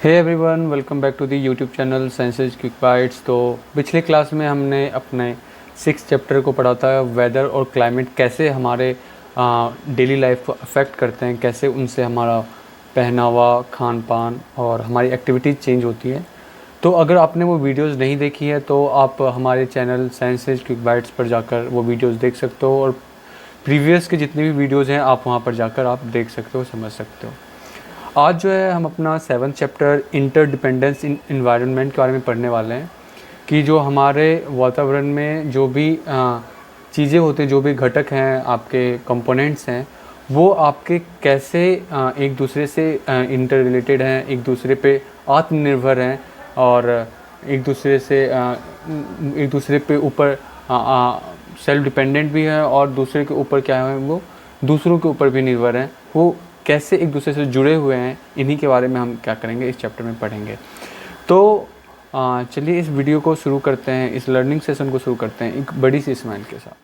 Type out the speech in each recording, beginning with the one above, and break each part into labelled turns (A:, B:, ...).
A: Hey everyone, welcome back to the YouTube channel Sciences Quick Bytes. तो पिछले class में हमने अपने 6 चैप्टर को पढ़ा था, वेदर और क्लाइमेट कैसे हमारे डेली लाइफ को अफेक्ट करते हैं, कैसे उनसे हमारा पहनावा, खान पान और हमारी एक्टिविटीज़ चेंज होती है। तो अगर आपने वो वीडियोस नहीं देखी है तो आप हमारे चैनल साइंसेज क्विक बाइट्स पर जाकर वो वीडियोस देख सकते हो, और प्रीवियस के जितने भी वीडियोस हैं आप वहाँ पर जाकर आप देख सकते हो, समझ सकते हो। आज जो है हम अपना 7th चैप्टर इंटरडिपेंडेंस इन एनवायरनमेंट के बारे में पढ़ने वाले हैं कि जो हमारे वातावरण में जो भी चीज़ें होती हैं, जो भी घटक हैं, आपके कंपोनेंट्स हैं, वो आपके कैसे एक दूसरे से इंटर रिलेटेड हैं, एक दूसरे पे आत्मनिर्भर हैं और एक दूसरे पे ऊपर सेल्फ डिपेंडेंट भी है, और दूसरे के ऊपर क्या है, वो दूसरों के ऊपर भी निर्भर हैं। वो कैसे एक दूसरे से जुड़े हुए हैं, इन्हीं के बारे में हम क्या करेंगे, इस चैप्टर में पढ़ेंगे। तो चलिए इस वीडियो को शुरू करते हैं, इस लर्निंग सेशन को शुरू करते हैं एक बड़ी सी स्माइल के साथ।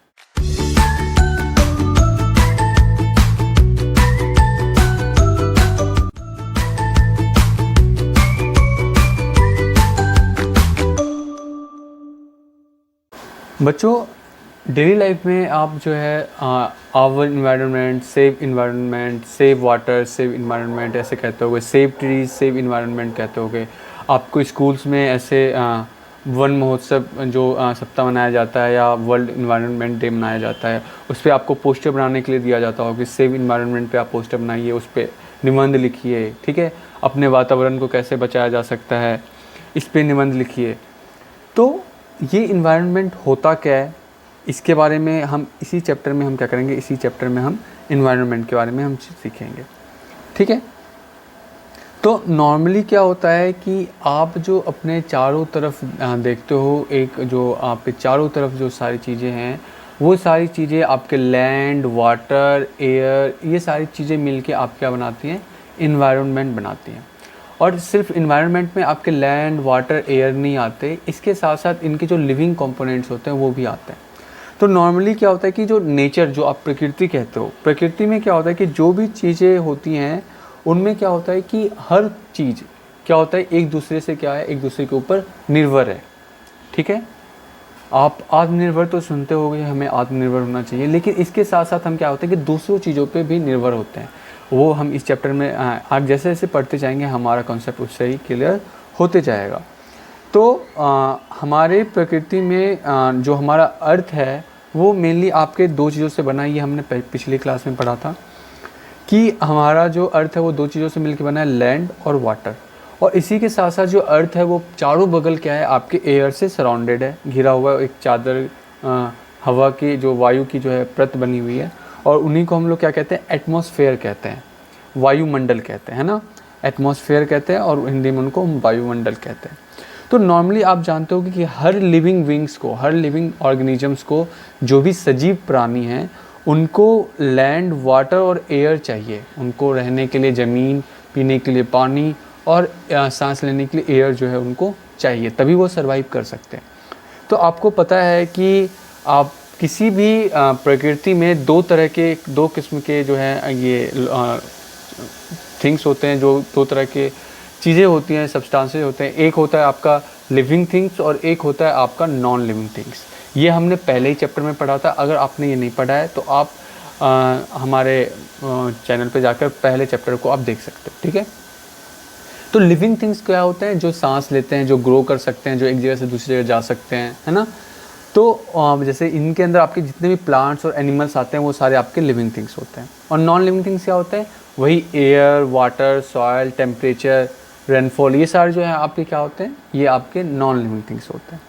A: बच्चों, डेली लाइफ में आप जो है our environment, save water, save environment ऐसे कहते होगे, सेव ट्रीज, सेव इन्वायरमेंट कहते होगे। आपको स्कूल्स में ऐसे वन महोत्सव जो सप्ताह मनाया जाता है या वर्ल्ड इन्वायरमेंट डे मनाया जाता है, उस पर आपको पोस्टर बनाने के लिए दिया जाता होगा कि सेव इन्वायरमेंट पे आप पोस्टर बनाइए, उस पर निबंध लिखिए, ठीक है, अपने वातावरण को कैसे बचाया जा सकता है, इस पर निबंध लिखिए। तो ये इन्वायरमेंट होता क्या है, इसके बारे में हम इसी चैप्टर में हम क्या करेंगे, इसी चैप्टर में हम इन्वायरमेंट के बारे में हम सीखेंगे, ठीक है। तो नॉर्मली क्या होता है कि आप जो अपने चारों तरफ देखते हो, एक जो आपके चारों तरफ जो सारी चीज़ें हैं, वो सारी चीज़ें आपके लैंड, वाटर, एयर, ये सारी चीज़ें मिलके आप क्या बनाती हैं, इन्वायरमेंट बनाती हैं। और सिर्फ इन्वायरमेंट में आपके लैंड, वाटर, एयर नहीं आते, इसके साथ साथ इनके जो लिविंग कंपोनेंट्स होते हैं वो भी आते हैं। तो नॉर्मली क्या होता है कि जो नेचर, जो आप प्रकृति कहते हो, प्रकृति में क्या होता है कि जो भी चीज़ें होती हैं उनमें क्या होता है कि हर चीज़ क्या होता है, एक दूसरे से क्या है, एक दूसरे के ऊपर निर्भर है, ठीक है। आप आत्मनिर्भर तो सुनते होंगे, हमें आत्मनिर्भर होना चाहिए, लेकिन इसके साथ साथ हम क्या होते हैं कि दूसरों चीज़ों पे भी निर्भर होते हैं। वो हम इस चैप्टर में आप जैसे जैसे पढ़ते जाएंगे हमारा कॉन्सेप्ट उससे ही क्लियर होते जाएगा। तो हमारे प्रकृति में जो हमारा अर्थ है वो मेनली आपके 2 चीज़ों से बना है। ये हमने पिछली क्लास में पढ़ा था कि हमारा जो अर्थ है वो 2 चीज़ों से मिलकर बना है, लैंड और वाटर। और इसी के साथ साथ जो अर्थ है वो चारों बगल क्या है, आपके एयर से सराउंडेड है, घिरा हुआ है, एक चादर, हवा की जो वायु की जो है परत बनी हुई है, और उन्हीं को हम लोग क्या कहते हैं, एटमॉस्फेयर कहते हैं, वायुमंडल कहते हैं, है ना। एटमॉस्फेयर कहते हैं और हिंदी में उनको वायुमंडल कहते हैं। तो नॉर्मली आप जानते हो कि हर लिविंग बींग्स को, हर लिविंग ऑर्गेनिजम्स को, जो भी सजीव प्राणी हैं, उनको लैंड, वाटर और एयर चाहिए। उनको रहने के लिए ज़मीन, पीने के लिए पानी और सांस लेने के लिए एयर जो है उनको चाहिए, तभी वो सर्वाइव कर सकते हैं। तो आपको पता है कि आप किसी भी प्रकृति में 2 किस्म के जो है ये थिंग्स होते हैं, जो 2 तरह के चीज़ें होती हैं, सब्सटेंसेस होते हैं। एक होता है आपका लिविंग थिंग्स और एक होता है आपका नॉन लिविंग थिंग्स। ये हमने पहले ही चैप्टर में पढ़ा था। अगर आपने ये नहीं पढ़ा है तो आप हमारे चैनल पे जाकर पहले चैप्टर को आप देख सकते हो, ठीक है। तो लिविंग थिंग्स क्या होते हैं, जो सांस लेते हैं, जो ग्रो कर सकते हैं, जो एक जगह से दूसरी जगह जा सकते हैं, है ना। तो जैसे इनके अंदर आपके जितने भी प्लांट्स और एनिमल्स आते हैं वो सारे आपके लिविंग थिंग्स होते हैं। और नॉन लिविंग थिंग्स क्या होते हैं, वही air, water, soil, temperature, rainfall, ये सारे जो है आपके क्या होते हैं, ये आपके नॉन लिविंग थिंग्स होते हैं।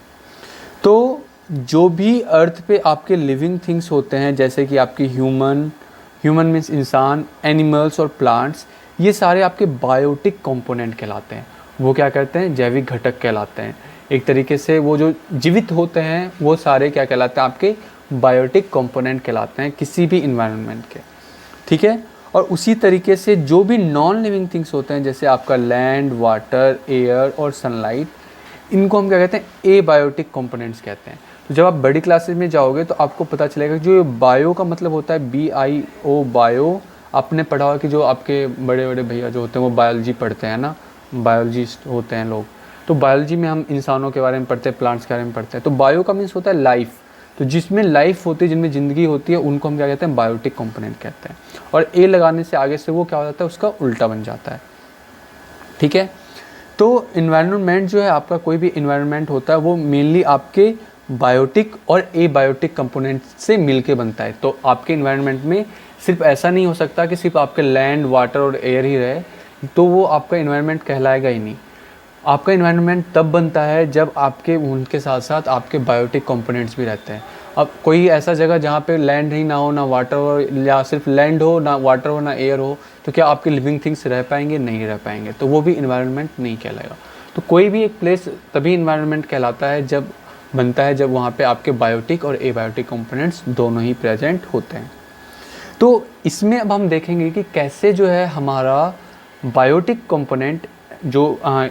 A: तो जो भी अर्थ पे आपके लिविंग थिंग्स होते हैं, जैसे कि आपके ह्यूमन मीन्स इंसान, एनिमल्स और प्लांट्स, ये सारे आपके बायोटिक कंपोनेंट कहलाते हैं। वो क्या करते हैं, जैविक घटक कहलाते हैं। एक तरीके से वो जो जीवित होते हैं वो सारे क्या कहलाते हैं, आपके बायोटिक कंपोनेंट कहलाते हैं किसी भी इन्वायरमेंट के, ठीक है। और उसी तरीके से जो भी नॉन लिविंग थिंग्स होते हैं, जैसे आपका लैंड, वाटर, एयर और सनलाइट, इनको हम क्या कहते हैं, एबायोटिक कंपोनेंट्स कहते हैं। तो जब आप बड़ी क्लासेस में जाओगे तो आपको पता चलेगा कि जो बायो का मतलब होता है BIO, बायो। आपने पढ़ा होगा कि जो आपके बड़े बड़े भैया जो होते हैं वो बायोलॉजी पढ़ते हैं ना, बायोलॉजिस्ट होते हैं लोग, तो बायोलॉजी में हम इंसानों के बारे में पढ़ते हैं, प्लांट्स के बारे में पढ़ते हैं। तो बायो का मीन्स होता है लाइफ, तो जिसमें लाइफ होती है, जिनमें ज़िंदगी होती है, उनको हम क्या कहते हैं, बायोटिक कंपोनेंट कहते हैं। और ए लगाने से आगे से वो क्या हो जाता है, उसका उल्टा बन जाता है। ठीक है, तो इन्वायरमेंट जो है आपका, कोई भी इन्वायरमेंट होता है वो मेनली आपके बायोटिक और एबायोटिक कंपोनेंट से मिलके बनता है। तो आपके इन्वायरमेंट में सिर्फ ऐसा नहीं हो सकता कि सिर्फ आपके लैंड, वाटर और एयर ही रहे, तो वो आपका इन्वायरमेंट कहलाएगा ही नहीं। आपका इन्वायरमेंट तब बनता है जब आपके उनके साथ साथ आपके बायोटिक कंपोनेंट्स भी रहते हैं। अब कोई ऐसा जगह जहाँ पे लैंड ही ना हो, ना वाटर हो, या सिर्फ लैंड हो, ना वाटर हो, ना एयर हो, तो क्या आपके लिविंग थिंग्स रह पाएंगे? नहीं रह पाएंगे, तो वो भी इन्वायरमेंट नहीं कहलाएगा। तो कोई भी एक प्लेस तभी इन्वायरमेंट कहलाता है जब बनता है जब वहाँ पे आपके बायोटिक और एबायोटिक कंपोनेंट्स दोनों ही प्रेजेंट होते हैं। तो इसमें अब हम देखेंगे कि कैसे जो है हमारा बायोटिक कंपोनेंट जो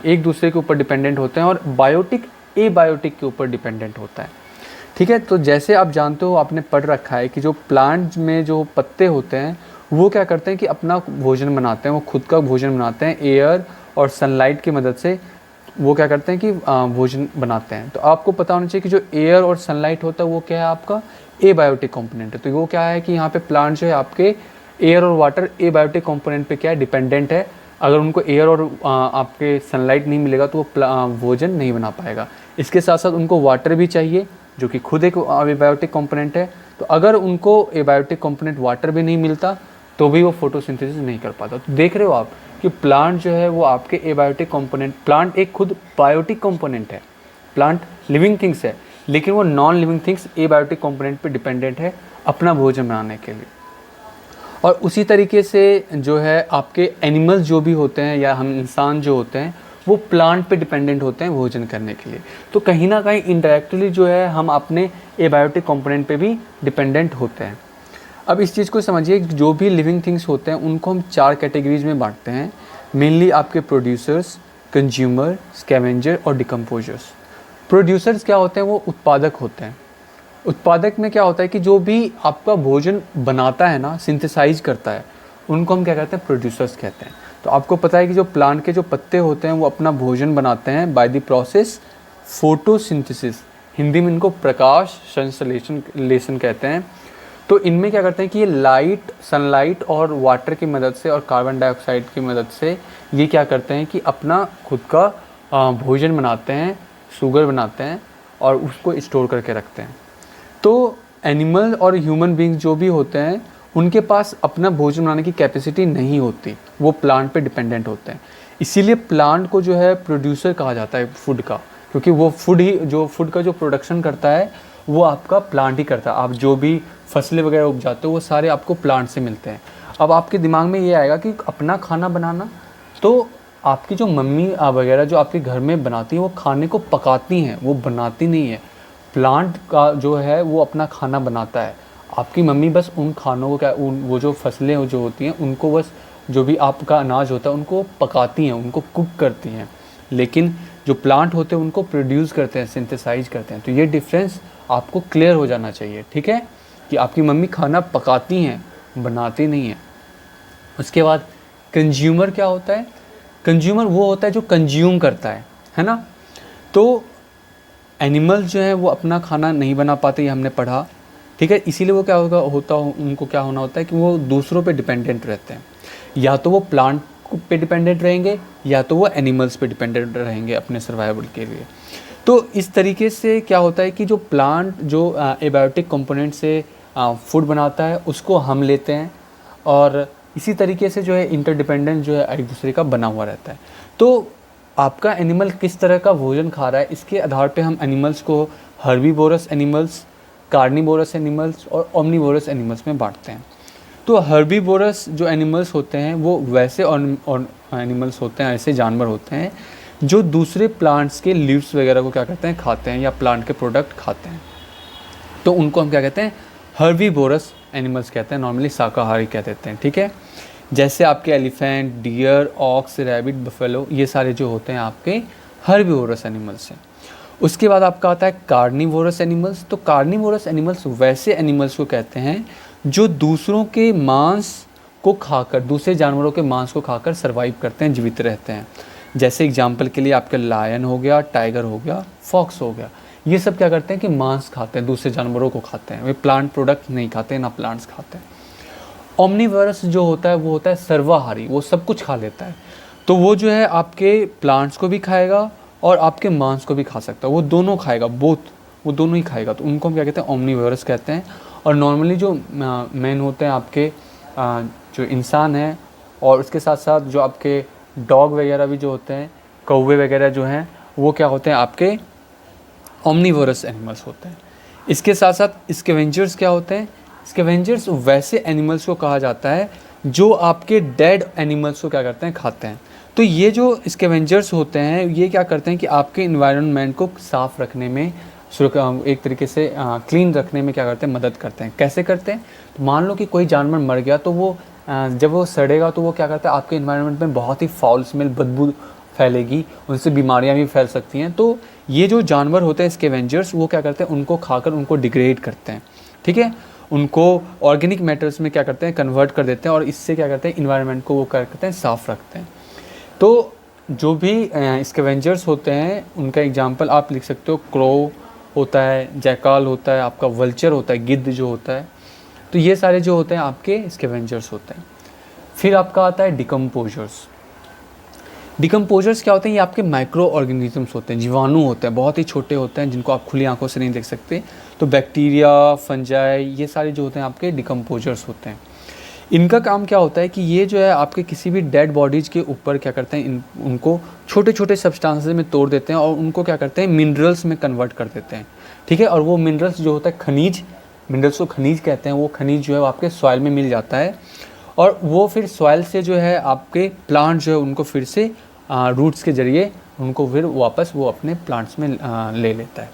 A: एक दूसरे के ऊपर डिपेंडेंट होते हैं और बायोटिक एबायोटिक के ऊपर डिपेंडेंट होता है। ठीक है, तो जैसे आप जानते हो, आपने पढ़ रखा है कि जो प्लांट में जो पत्ते होते हैं वो क्या करते हैं कि अपना भोजन बनाते हैं, वो खुद का भोजन बनाते हैं, एयर और सनलाइट की मदद से वो क्या करते हैं कि भोजन बनाते हैं। तो आपको पता होना चाहिए कि जो एयर और सनलाइट होता है वो क्या है, आपका एबायोटिक कंपोनेंट है। तो वो क्या है कि यहाँ पे प्लांट जो है आपके एयर और वाटर एबायोटिक कंपोनेंट पे क्या है, डिपेंडेंट है। अगर उनको एयर और आपके सनलाइट नहीं मिलेगा तो वो भोजन नहीं बना पाएगा। इसके साथ साथ उनको वाटर भी चाहिए, जो कि खुद एक एबायोटिक कंपोनेंट है। तो अगर उनको एबायोटिक कंपोनेंट वाटर भी नहीं मिलता तो भी वो फोटोसिंथेसिस नहीं कर पाता। तो देख रहे हो आप कि प्लांट जो है वो आपके एबायोटिक कंपोनेंट, प्लांट एक खुद बायोटिक कंपोनेंट है, प्लांट लिविंग थिंग्स है, लेकिन वो non living things abiotic component पे डिपेंडेंट है अपना भोजन बनाने के लिए। और उसी तरीके से जो है आपके एनिमल्स जो भी होते हैं या हम इंसान जो होते हैं वो प्लांट पे डिपेंडेंट होते हैं भोजन करने के लिए। तो कहीं ना कहीं इंडायरेक्टली जो है हम अपने एबायोटिक कंपोनेंट पे भी डिपेंडेंट होते हैं। अब इस चीज़ को समझिए कि जो भी लिविंग थिंग्स होते हैं उनको हम 4 कैटेगरीज में बांटते हैं। मेनली आपके प्रोड्यूसर्स, कंज्यूमर, स्कैवेंजर और डिकम्पोजर्स। प्रोड्यूसर्स क्या होते हैं, वो उत्पादक होते हैं। उत्पादक में क्या होता है कि जो भी आपका भोजन बनाता है ना, सिंथेसाइज करता है, उनको हम क्या कहते हैं, प्रोड्यूसर्स कहते हैं। तो आपको पता है कि जो प्लांट के जो पत्ते होते हैं वो अपना भोजन बनाते हैं by the process photosynthesis. Hindi में इनको प्रकाश संश्लेषण कहते हैं। तो इनमें क्या करते हैं कि ये लाइट, सनलाइट और वाटर की मदद से और कार्बन डाइऑक्साइड की मदद से ये क्या करते हैं कि अपना खुद का भोजन बनाते हैं, शुगर बनाते हैं और उसको स्टोर करके रखते हैं। तो एनिमल और ह्यूमन बींग्स जो भी होते हैं उनके पास अपना भोजन बनाने की कैपेसिटी नहीं होती, वो प्लांट पे डिपेंडेंट होते हैं। इसीलिए प्लांट को जो है प्रोड्यूसर कहा जाता है फूड का, क्योंकि वो फूड का जो प्रोडक्शन करता है वो आपका प्लांट ही करता है। आप जो भी फसलें वगैरह उपजाते हो वो सारे आपको प्लांट से मिलते हैं। अब आपके दिमाग में ये आएगा कि अपना खाना बनाना, तो आपकी जो मम्मी वगैरह जो आपके घर में बनाती हैं वो खाने को पकाती हैं, वो बनाती नहीं है। प्लांट का जो है वो अपना खाना बनाता है। आपकी मम्मी बस उन खानों को वो जो फसलें जो होती हैं उनको बस जो भी आपका अनाज होता है उनको पकाती हैं, उनको कुक करती हैं। लेकिन जो प्लांट होते हैं उनको प्रोड्यूस करते हैं, सिंथेसाइज करते हैं। तो ये डिफरेंस आपको क्लियर हो जाना चाहिए, ठीक है, कि आपकी मम्मी खाना पकाती हैं, बनाती नहीं है। उसके बाद कंज्यूमर क्या होता है, कंज्यूमर वो होता है जो कंज्यूम करता है ना। तो एनिमल्स जो है वो अपना खाना नहीं बना पाते, ये हमने पढ़ा, ठीक है। इसीलिए वो क्या उनको क्या होना होता है कि वो दूसरों पे डिपेंडेंट रहते हैं। या तो वो प्लांट पे डिपेंडेंट रहेंगे या तो वो एनिमल्स पे डिपेंडेंट रहेंगे अपने सर्वाइवल के लिए। तो इस तरीके से क्या होता है कि जो प्लांट जो एबायोटिक कंपोनेंट से फूड बनाता है उसको हम लेते हैं, और इसी तरीके से जो है इंटरडिपेंडेंट जो है एक दूसरे का बना हुआ रहता है। तो आपका एनिमल किस तरह का भोजन खा रहा है इसके आधार पे हम एनिमल्स को हर्बीवोरस एनिमल्स, कार्निवोरस एनिमल्स और ओमनिवोरस एनिमल्स में बांटते हैं। तो हर्बीवोरस जो एनिमल्स होते हैं वो वैसे एनिमल्स होते हैं, ऐसे जानवर होते हैं जो दूसरे प्लांट्स के लीव्स वगैरह को क्या करते हैं, खाते हैं, या प्लांट के प्रोडक्ट खाते हैं। तो उनको हम क्या कहते हैं, हर्बीवोरस एनिमल्स कहते हैं, नॉर्मली शाकाहारी कह देते हैं, ठीक है। जैसे आपके elephant, deer, ox, rabbit, buffalo, ये सारे जो होते हैं आपके हर्बीवोरस एनिमल्स हैं। उसके बाद आपका आता है कार्निवोरस एनिमल्स। तो कार्निवोरस एनिमल्स वैसे एनिमल्स को कहते हैं जो दूसरों के मांस को खाकर, दूसरे जानवरों के मांस को खाकर सर्वाइव करते हैं, जीवित रहते हैं। जैसे एग्जाम्पल के लिए आपका लायन हो गया, टाइगर हो गया, फॉक्स हो गया, ये सब क्या करते हैं कि मांस खाते हैं, दूसरे जानवरों को खाते हैं, वे प्लांट प्रोडक्ट नहीं खाते, ना प्लांट्स खाते हैं। ओमनीवरस जो होता है वो होता है सर्वाहारी, वो सब कुछ खा लेता है। तो वो जो है आपके प्लांट्स को भी खाएगा और आपके मांस को भी खा सकता है, वो दोनों खाएगा, बोथ, वो दोनों ही खाएगा। तो उनको हम क्या कहते हैं, ओमनीवरस कहते हैं। और नॉर्मली जो मेन होते हैं आपके जो इंसान हैं, और उसके साथ साथ जो आपके डॉग वगैरह भी जो होते हैं, कौवे वगैरह जो हैं, वो क्या होते हैं आपके ओमनीवोरस एनिमल्स होते हैं। इसके साथ साथ स्कैवेंजर्स क्या होते हैं, स्कैवेंजर्स वैसे एनिमल्स को कहा जाता है जो आपके डेड एनिमल्स को क्या करते हैं, खाते हैं। तो ये जो स्कैवेंजर्स होते हैं ये क्या करते हैं कि आपके इन्वायरमेंट को साफ़ रखने में, एक तरीके से क्लीन रखने में क्या करते हैं, मदद करते हैं। कैसे करते हैं, तो मान लो कि कोई जानवर मर गया तो वो जब वो सड़ेगा तो वो क्या करता है, आपके इन्वायरमेंट में बहुत ही फाउल स्मेल, बदबू फैलेगी, उनसे बीमारियां भी फैल सकती हैं। तो ये जो जानवर होते हैं स्कैवेंजर्स, वो क्या करते हैं, उनको खाकर उनको डिग्रेड करते हैं, ठीक है, उनको ऑर्गेनिक मैटर्स में क्या करते हैं, कन्वर्ट कर देते हैं, और इससे क्या करते हैं, इन्वायरमेंट को वो क्या करते हैं, साफ़ रखते हैं। तो जो भी स्कैवेंजर्स होते हैं उनका एग्जाम्पल आप लिख सकते हो, क्रो होता है, जैकाल होता है, आपका वल्चर होता है, गिद्ध जो होता है। तो ये सारे जो होते हैं आपके स्कैवेंजर्स होते हैं। फिर आपका आता है डिकम्पोजर्स। डिकम्पोजर्स क्या होते हैं, ये आपके माइक्रो ऑर्गेनिजम्स होते हैं, जीवाणु होते हैं, बहुत ही छोटे होते हैं जिनको आप खुली आंखों से नहीं देख सकते। तो बैक्टीरिया, फंजाई, ये सारे जो होते हैं आपके डिकम्पोजर्स होते हैं। इनका काम क्या होता है कि ये जो है आपके किसी भी डेड बॉडीज़ के ऊपर क्या करते हैं, उनको छोटे छोटे सब्सटेंसेस में तोड़ देते हैं और उनको क्या करते हैं, मिनरल्स में कन्वर्ट कर देते हैं, ठीक है। और वो मिनरल्स जो होता है खनिज, मिनरल्स को खनिज कहते हैं, वो खनिज जो है वो आपके सॉइल में मिल जाता है, और वो फिर सॉइल से जो है आपके प्लांट जो है उनको फिर से रूट्स के ज़रिए उनको फिर वापस वो अपने प्लांट्स में ले लेता है।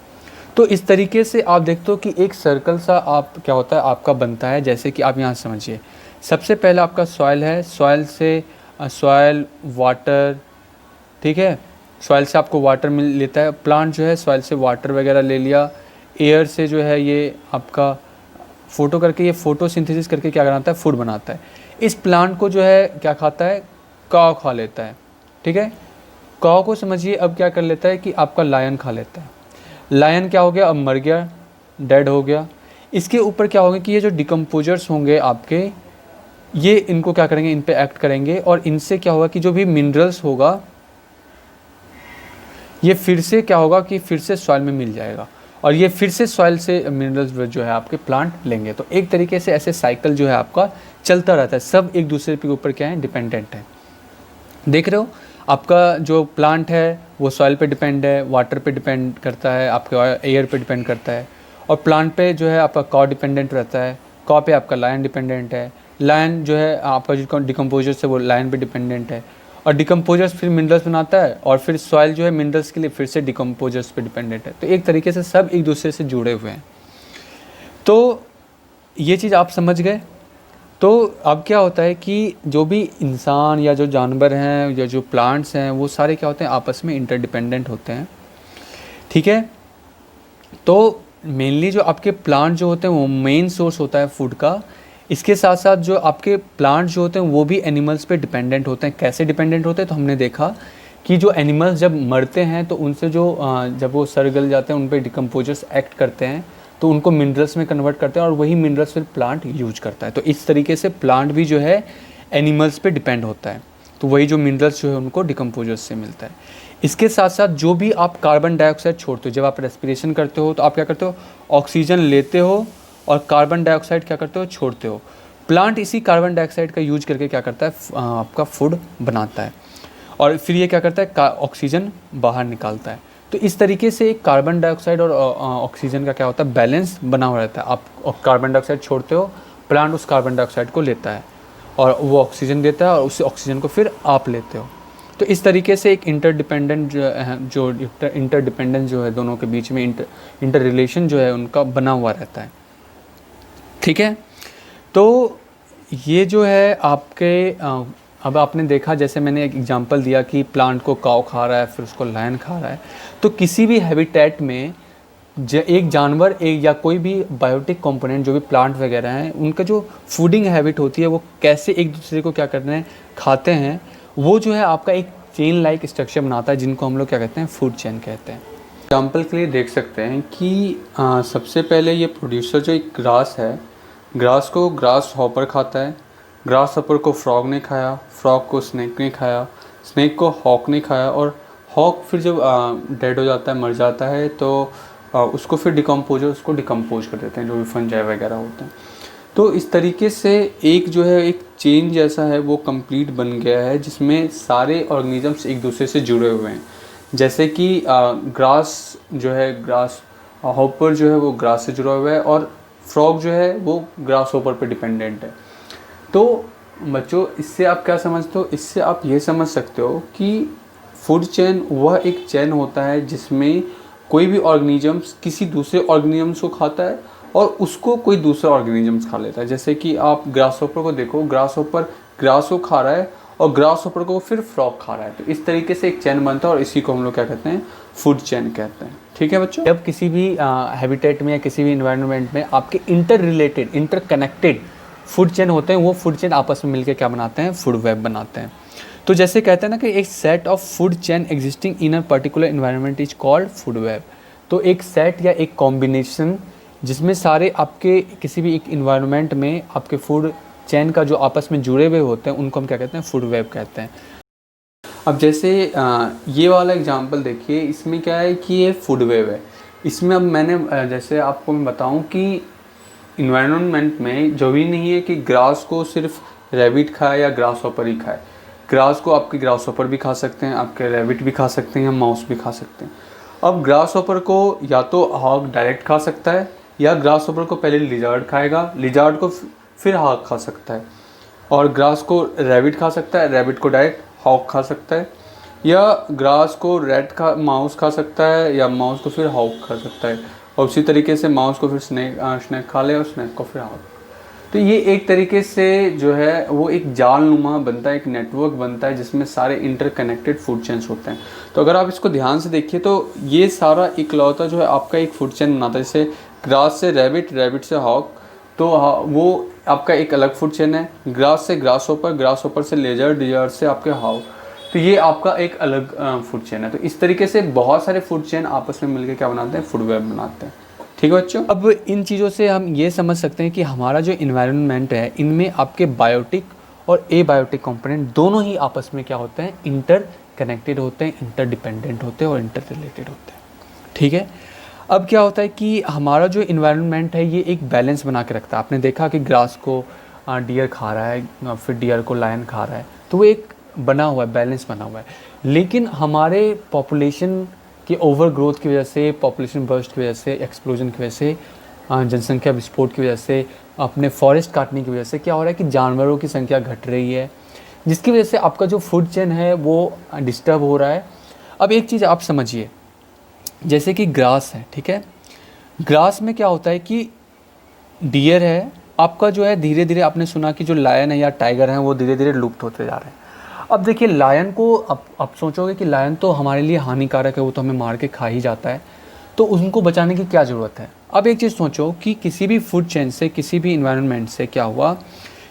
A: तो इस तरीके से आप देखते हो कि एक सर्कल सा आप क्या होता है आपका बनता है। जैसे कि आप यहाँ समझिए, सबसे पहले आपका सॉइल है, सॉइल से सॉइल वाटर, ठीक है, सॉइल से आपको वाटर मिल लेता है, प्लांट जो है सॉइल से वाटर वगैरह ले लिया, एयर से जो है ये आपका फोटो करके, ये फोटोसिंथेसिस करके क्या बनाता है, फूड बनाता है। इस प्लांट को जो है क्या खाता है, काव खा लेता है, ठीक है। काव को समझिए अब क्या कर लेता है कि आपका लायन खा लेता है। लायन क्या हो गया, अब मर गया, डेड हो गया। इसके ऊपर क्या होगा कि ये जो डिकम्पोजर्स होंगे आपके, ये इनको क्या करेंगे, इन पे एक्ट करेंगे, और इनसे क्या होगा कि जो भी मिनरल्स होगा ये फिर से क्या होगा कि फिर से सॉइल में मिल जाएगा, और ये फिर से सॉइल से मिनरल्स जो है आपके प्लांट लेंगे। तो एक तरीके से ऐसे साइकिल जो है आपका चलता रहता है, सब एक दूसरे के ऊपर क्या है, डिपेंडेंट है। देख रहे हो, आपका जो प्लांट है वो सॉइल पे डिपेंड है, वाटर पे डिपेंड करता है, आपके एयर पे डिपेंड करता है, और प्लांट पे जो है आपका कॉ डिपेंडेंट रहता है, कॉ पे आपका लायन डिपेंडेंट है, लायन जो है आपका जो डिकम्पोजर से वो लायन पे डिपेंडेंट है, और डिकम्पोजर्स फिर मिनरल्स बनाता है, और फिर सॉइल जो है मिनरल्स के लिए फिर से डिकम्पोजर्स पे डिपेंडेंट है। तो एक तरीके से सब एक दूसरे से जुड़े हुए हैं। तो ये चीज़ आप समझ गए। तो अब क्या होता है कि जो भी इंसान या जो जानवर हैं या जो प्लांट्स हैं वो सारे क्या होते हैं, आपस में इंटरडिपेंडेंट होते हैं, ठीक है। तो मेनली जो आपके प्लांट जो होते हैं वो मेन सोर्स होता है फूड का। इसके साथ साथ जो आपके प्लांट जो होते हैं वो भी एनिमल्स पे डिपेंडेंट होते हैं। कैसे डिपेंडेंट होते हैं, तो हमने देखा कि जो एनिमल्स जब मरते हैं तो उनसे जो जब वो सड़ गल जाते हैं उन पे डिकम्पोजर्स एक्ट करते हैं, तो उनको मिनरल्स में कन्वर्ट करते हैं, और वही मिनरल्स फिर प्लांट यूज करता है। तो इस तरीके से प्लांट भी जो है एनिमल्स पे डिपेंड होता है। तो वही जो मिनरल्स जो है उनको डिकम्पोजर्स से मिलता है। इसके साथ साथ जो भी आप कार्बन डाइऑक्साइड छोड़ते हो, जब आप रेस्पिरेशन करते हो तो आप क्या करते हो, ऑक्सीजन लेते हो और कार्बन डाइऑक्साइड क्या करते हो, छोड़ते हो। प्लांट इसी कार्बन डाइऑक्साइड का यूज करके क्या करता है, आपका फूड बनाता है, और फिर ये क्या करता है, ऑक्सीजन बाहर निकालता है। तो इस तरीके से एक कार्बन डाइऑक्साइड और ऑक्सीजन का क्या होता है, बैलेंस बना हुआ रहता है। आप कार्बन डाइऑक्साइड छोड़ते हो, प्लांट उस कार्बन डाइऑक्साइड को लेता है और वो ऑक्सीजन देता है, और उस ऑक्सीजन को फिर आप लेते हो। तो इस तरीके से एक इंटरडिपेंडेंट जो इंटरडिपेंडेंस जो है दोनों के बीच में, इंटर रिलेशन जो है उनका बना हुआ रहता है, ठीक है। तो ये जो है आपके अब आपने देखा, जैसे मैंने एक एग्जांपल दिया कि प्लांट को काऊ खा रहा है, फिर उसको लायन खा रहा है। तो किसी भी हैबिटेट में एक जानवर, एक या कोई भी बायोटिक कंपोनेंट जो भी प्लांट वगैरह हैं, उनका जो फूडिंग हैबिट होती है वो कैसे एक दूसरे को क्या करते हैं, खाते हैं, वो जो है आपका एक चेन लाइक स्ट्रक्चर बनाता है, जिनको हम लोग क्या कहते हैं, फूड चेन कहते हैं। एग्जाम्पल के लिए देख सकते हैं कि सबसे पहले ये प्रोड्यूसर जो एक ग्रास है, ग्रास को ग्रास हॉपर खाता है, ग्रास हॉपर को फ्रॉग ने खाया, फ्रॉग को स्नेक ने खाया, स्नेक को हॉक ने खाया, और हॉक फिर जब डेड हो जाता है, मर जाता है, तो उसको फिर डिकम्पोजर उसको डिकम्पोज कर देते हैं, जो भी फंजाई वगैरह होते हैं। तो इस तरीके से एक जो है एक चेन जैसा है वो कंप्लीट बन गया है, जिसमें सारे ऑर्गेनिजम्स एक दूसरे से जुड़े हुए हैं। जैसे कि ग्रास जो है, ग्रास हॉपर जो है वो ग्रास से जुड़ा हुआ है, और फ्रॉग जो है वो ग्रास हॉपर पे डिपेंडेंट है। तो बच्चों, इससे आप क्या समझते हो? इससे आप ये समझ सकते हो कि फूड चेन वह एक चेन होता है जिसमें कोई भी ऑर्गेनिजम्स किसी दूसरे ऑर्गेनिजम्स को खाता है और उसको कोई दूसरा ऑर्गेनिजम्स खा लेता है। जैसे कि आप ग्रास हॉपर को देखो, ग्रास हॉपर ग्रास को खा रहा है और ग्रास हॉपर को फिर फ्रॉग खा रहा है। तो इस तरीके से एक चेन बनता है और इसी को हम लोग क्या कहते हैं, फूड चेन कहते हैं। ठीक है बच्चों, जब किसी भी हैबिटेट में या किसी भी इन्वायरमेंट में आपके inter related, inter connected food chain होते हैं, वो फूड चेन आपस में मिलकर क्या बनाते हैं, फूड वेब बनाते हैं। तो जैसे कहते हैं ना कि एक set of food chain existing in a particular environment is called food web. तो एक सेट या एक कॉम्बिनेशन जिसमें सारे आपके किसी भी एक इन्वायरमेंट में आपके फूड चेन का जो आपस में जुड़े हुए होते हैं, उनको हम क्या कहते हैं, फूड वेब कहते हैं। अब जैसे ये वाला एग्जांपल देखिए, इसमें क्या है कि ये फूड वेब है। इसमें अब मैंने जैसे आपको मैं बताऊं कि इन्वायरमेंट में जो भी नहीं है कि ग्रास को सिर्फ रैबिट खाए या ग्रास हॉपर ही खाए। ग्रास को आपके ग्रास हॉपर भी खा सकते हैं, आपके रैबिट भी खा सकते हैं, या माउस भी खा सकते हैं। अब ग्रास हॉपर को या तो हॉग डायरेक्ट खा सकता है, या ग्रास हॉपर को पहले लिजार्ड खाएगा, लिजार्ड को फिर हॉग खा सकता है, और ग्रास को रैबिट खा सकता है, रैबिट को डायरेक्ट हॉग खा सकता है, या ग्रास को माउस खा सकता है, या माउस को फिर हॉग खा सकता है, और उसी तरीके से माउस को फिर स्नेक खा ले, और स्नेक को फिर हॉग। तो ये एक तरीके से जो है वो एक जालनुमा बनता है, एक नेटवर्क बनता है जिसमें सारे इंटरकनेक्टेड फूड चेन्स होते हैं। तो अगर आप इसको ध्यान से देखिए तो ये सारा इकलौता जो है आपका एक फूड चेन बनाता है। जैसे ग्रास से रैबिट, रैबिट से हॉग, तो वो आपका एक अलग फूड चेन है। ग्रास से ग्रास हॉपर से लेजर्ड, लेजर्ड से आपके हाउ, तो ये आपका एक अलग फूड चेन है। तो इस तरीके से बहुत सारे फूड चेन आपस में मिलकर क्या बनाते हैं, फूड वेब बनाते हैं। ठीक है बच्चों, अब इन चीज़ों से हम ये समझ सकते हैं कि हमारा जो इन्वायरमेंट है, इनमें आपके बायोटिक और एबायोटिक कंपोनेंट दोनों ही आपस में क्या होते हैं, इंटर कनेक्टेड होते हैं, इंटर डिपेंडेंट होते हैं और इंटर रिलेटेड होते हैं। ठीक है, अब क्या होता है कि हमारा जो इन्वायरमेंट है ये एक बैलेंस बना के रखता है। आपने देखा कि ग्रास को डियर खा रहा है, फिर डियर को लायन खा रहा है, तो वो एक बना हुआ है, बैलेंस बना हुआ है। लेकिन हमारे पॉपुलेशन कि ओवर ग्रोथ की वजह से, पॉपुलेशन बर्स्ट की वजह से, एक्सप्लोजन की वजह से, जनसंख्या विस्फोट की वजह से, अपने फॉरेस्ट काटने की वजह से क्या हो रहा है कि जानवरों की संख्या घट रही है, जिसकी वजह से आपका जो फूड चेन है वो डिस्टर्ब हो रहा है। अब एक चीज़ आप समझिए, जैसे कि ग्रास है, ठीक है, ग्रास में क्या होता है कि डियर है आपका जो है, धीरे धीरे आपने सुना कि जो लायन है या टाइगर है वो धीरे धीरे लुप्त होते जा रहे हैं। अब देखिए लायन को, अब सोचोगे कि लायन तो हमारे लिए हानिकारक है, वो तो हमें मार के खा ही जाता है, तो उनको बचाने की क्या ज़रूरत है। अब एक चीज़ सोचो कि किसी भी फूड चेन से, किसी भी इन्वायरमेंट से क्या हुआ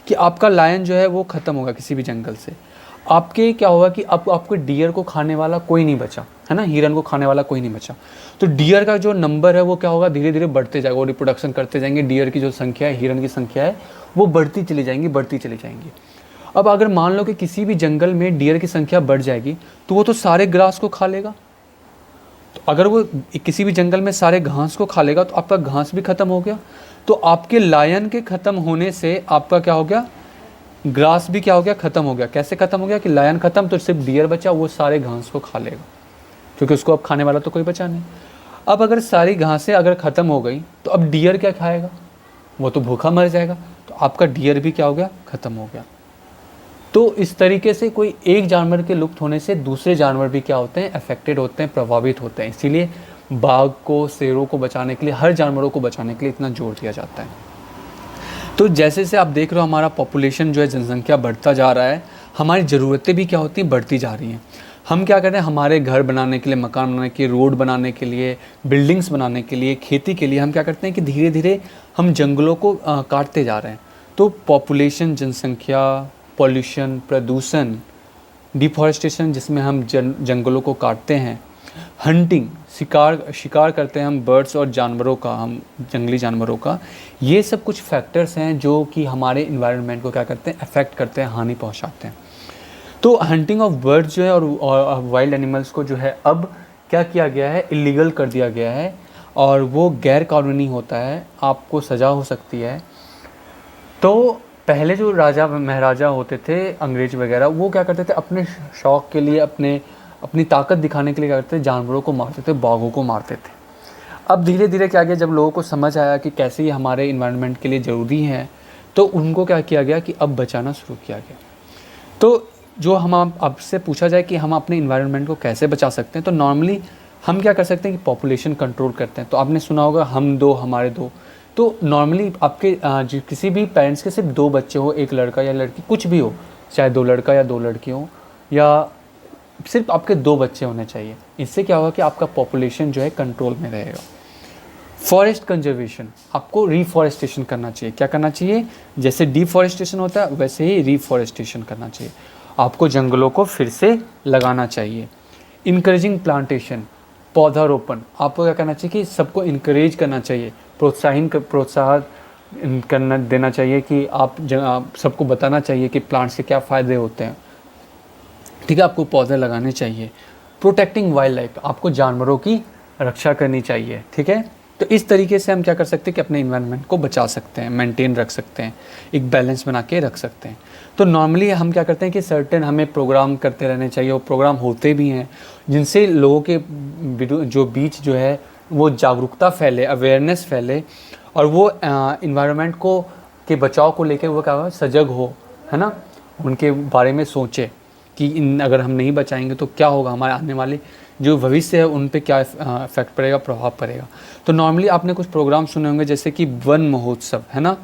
A: कि आपका लायन जो है वो ख़त्म होगा किसी भी जंगल से, आपके क्या होगा कि अब आपके डियर को खाने वाला कोई नहीं बचा है ना, हिरन को खाने वाला कोई नहीं बचा, तो डियर का जो नंबर है वो क्या होगा, धीरे धीरे बढ़ते जाएगा, वो रिप्रोडक्शन करते जाएंगे, डियर की जो संख्या है, हिरन की संख्या है वो बढ़ती चली जाएंगी, बढ़ती चली जाएंगी। अब अगर मान लो कि किसी भी जंगल में डियर की संख्या बढ़ जाएगी तो वो तो सारे ग्रास को खा लेगा, तो अगर वो किसी भी जंगल में सारे घास को खा लेगा तो आपका घास भी खत्म हो गया, तो आपके लायन के ख़त्म होने से आपका क्या हो गया, ग्रास भी क्या हो गया, ख़त्म हो गया। कैसे ख़त्म हो गया कि लायन ख़त्म तो सिर्फ डियर बचा, वो सारे घास को खा लेगा क्योंकि उसको अब खाने वाला तो कोई बचा नहीं। अब अगर सारी घासें अगर ख़त्म हो गई तो अब डियर क्या खाएगा, वो तो भूखा मर जाएगा, तो आपका डियर भी क्या हो गया, ख़त्म हो गया। तो इस तरीके से कोई एक जानवर के लुप्त होने से दूसरे जानवर भी क्या होते हैं, अफेक्टेड होते हैं, प्रभावित होते हैं। इसीलिए बाघ को, शेरों को बचाने के लिए, हर जानवरों को बचाने के लिए इतना जोर दिया जाता है। तो जैसे से आप देख रहे हो हमारा पॉपुलेशन जो है, जनसंख्या बढ़ता जा रहा है, हमारी ज़रूरतें भी क्या होती हैं, बढ़ती जा रही हैं। हम क्या कर रहे हैं, हमारे घर बनाने के लिए, मकान बनाने के लिए, रोड बनाने के लिए, बिल्डिंग्स बनाने के लिए, खेती के लिए हम क्या करते हैं कि धीरे धीरे हम जंगलों को काटते जा रहे हैं। तो पॉपुलेशन, जनसंख्या, पॉल्यूशन, प्रदूषण डिफॉरेस्टेशन जिसमें हम जंगलों को काटते हैं, हंटिंग शिकार करते हैं हम बर्ड्स और जानवरों का, हम जंगली जानवरों का। ये सब कुछ फैक्टर्स हैं जो कि हमारे इन्वायरमेंट को क्या करते हैं, अफेक्ट करते हैं, हानि पहुंचाते हैं। तो हंटिंग ऑफ बर्ड्स जो है और वाइल्ड एनिमल्स को जो है अब क्या किया गया है, इलीगल कर दिया गया है, और वो गैर कानूनी होता है, आपको सज़ा हो सकती है। तो पहले जो राजा महाराजा होते थे, अंग्रेज वगैरह, वो क्या करते थे, अपने शौक़ के लिए, अपनी ताकत दिखाने के लिए क्या करते थे, जानवरों को मारते थे, बाघों को मारते थे। अब धीरे धीरे क्या किया, जब लोगों को समझ आया कि कैसे ये हमारे इन्वायरमेंट के लिए ज़रूरी है, तो उनको क्या किया गया कि अब बचाना शुरू किया गया। तो जो हम आपसे पूछा जाए कि हम अपने इन्वायरमेंट को कैसे बचा सकते हैं, तो नॉर्मली हम क्या कर सकते हैं कि पॉपुलेशन कंट्रोल करते हैं। तो आपने सुना होगा हम दो हमारे दो। तो नॉर्मली आपके किसी भी पेरेंट्स के सिर्फ 2 बच्चे हो, एक लड़का या लड़की, कुछ भी हो, चाहे 2 लड़का या 2 लड़की हो, या सिर्फ आपके 2 बच्चे होने चाहिए। इससे क्या होगा कि आपका पॉपुलेशन जो है कंट्रोल में रहेगा। फॉरेस्ट कंजर्वेशन, आपको रिफॉरेस्टेशन करना चाहिए। क्या करना चाहिए, जैसे डिफॉरेस्टेशन होता है वैसे ही रिफॉरेस्टेशन करना चाहिए। आपको जंगलों को फिर से लगाना चाहिए। इनकरेजिंग प्लांटेशन, पौधारोपण, आपको क्या करना चाहिए कि सबको इनकरेज करना चाहिए, प्रोत्साहन करना देना चाहिए कि आप सबको बताना चाहिए कि प्लांट्स के क्या फ़ायदे होते हैं। ठीक है, आपको पौधे लगाने चाहिए। प्रोटेक्टिंग वाइल्ड लाइफ, आपको जानवरों की रक्षा करनी चाहिए। ठीक है, तो इस तरीके से हम क्या कर सकते हैं कि अपने इन्वायरमेंट को बचा सकते हैं, मेंटेन रख सकते हैं, एक बैलेंस बना के रख सकते हैं। तो नॉर्मली हम क्या करते हैं कि सर्टेन हमें प्रोग्राम करते रहने चाहिए, वो प्रोग्राम होते भी हैं जिनसे लोगों के जो बीच जो है वो जागरूकता फैले, अवेयरनेस फैले, और वो इन्वायरमेंट को के बचाव को लेकर वो क्या सजग हो, है ना, उनके बारे में सोचे कि अगर हम नहीं बचाएंगे तो क्या होगा, हमारे आने वाले जो भविष्य है उन पे क्या इफेक्ट पड़ेगा, प्रभाव पड़ेगा। तो नॉर्मली आपने कुछ प्रोग्राम सुने होंगे जैसे कि वन महोत्सव, है ना।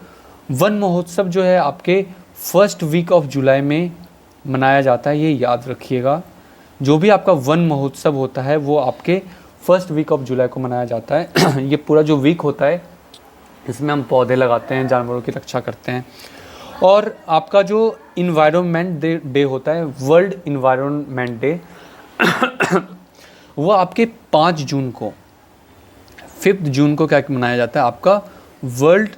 A: वन महोत्सव जो है आपके फर्स्ट वीक ऑफ जुलाई में मनाया जाता है, ये याद रखिएगा। जो भी आपका वन महोत्सव होता है वो आपके फर्स्ट वीक ऑफ जुलाई को मनाया जाता है। ये पूरा जो वीक होता है इसमें हम पौधे लगाते हैं, जानवरों की रक्षा करते हैं। और आपका जो इन्वायरमेंट डे होता है, वर्ल्ड इन्वायरमेंट डे, वो आपके 5 जून को, 5 जून को क्या मनाया जाता है, आपका वर्ल्ड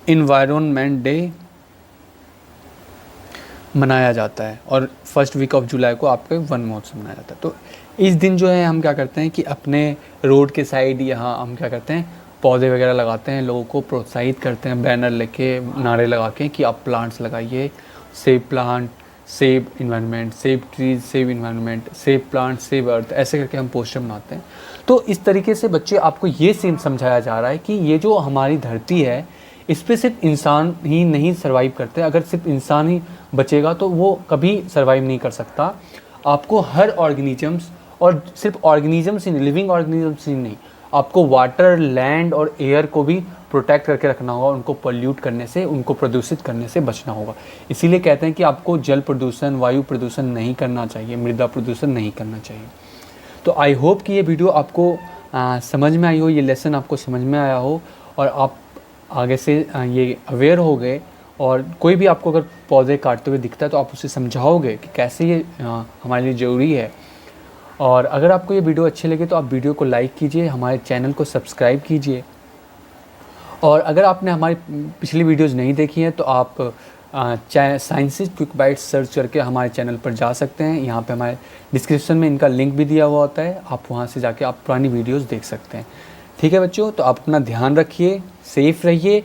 A: इन्वायरमेंट डे मनाया जाता है। और फर्स्ट वीक ऑफ जुलाई को आपके वन महोत्सव मनाया जाता है। तो इस दिन जो है हम क्या करते हैं कि अपने रोड के साइड यहाँ हम क्या करते हैं, पौधे वगैरह लगाते हैं, लोगों को प्रोत्साहित करते हैं, बैनर लेके, नारे लगा के कि आप प्लांट्स लगाइए, save plant, save environment, save trees, save environment, save plant, save earth, ऐसे करके हम पोस्टर बनाते हैं। तो इस तरीके से बच्चे आपको ये समझाया जा रहा है कि ये जो हमारी धरती है इस पर सिर्फ इंसान ही नहीं सर्वाइव करते। अगर सिर्फ इंसान ही बचेगा तो वो कभी सर्वाइव नहीं कर सकता। आपको हर ऑर्गेनिजम्स, और सिर्फ ऑर्गेनिजम्स ही नहीं, लिविंग ऑर्गेनिजम्स ही नहीं, आपको वाटर, लैंड और एयर को भी प्रोटेक्ट करके रखना होगा, उनको पोल्यूट करने से, उनको प्रदूषित करने से बचना होगा। इसीलिए कहते हैं कि आपको जल प्रदूषण, वायु प्रदूषण नहीं करना चाहिए, मृदा प्रदूषण नहीं करना चाहिए। तो आई होप कि ये वीडियो आपको समझ में आई हो, ये लेसन आपको समझ में आया हो, और आप आगे से ये अवेयर हो गए। और कोई भी आपको अगर पौधे काटते हुए दिखता है तो आप उसे समझाओगे कि कैसे ये हमारे लिए ज़रूरी है। और अगर आपको ये वीडियो अच्छी लगे तो आप वीडियो को लाइक कीजिए, हमारे चैनल को सब्सक्राइब कीजिए। और अगर आपने हमारी पिछली वीडियोज़ नहीं देखी हैं तो आप साइंसिस क्विक बाइट्स सर्च करके हमारे चैनल पर जा सकते हैं। यहाँ पे हमारे डिस्क्रिप्शन में इनका लिंक भी दिया हुआ होता है, आप वहाँ से जाके आप पुरानी वीडियोज़ देख सकते हैं। ठीक है बच्चों, तो आप अपना ध्यान रखिए, सेफ़ रहिए।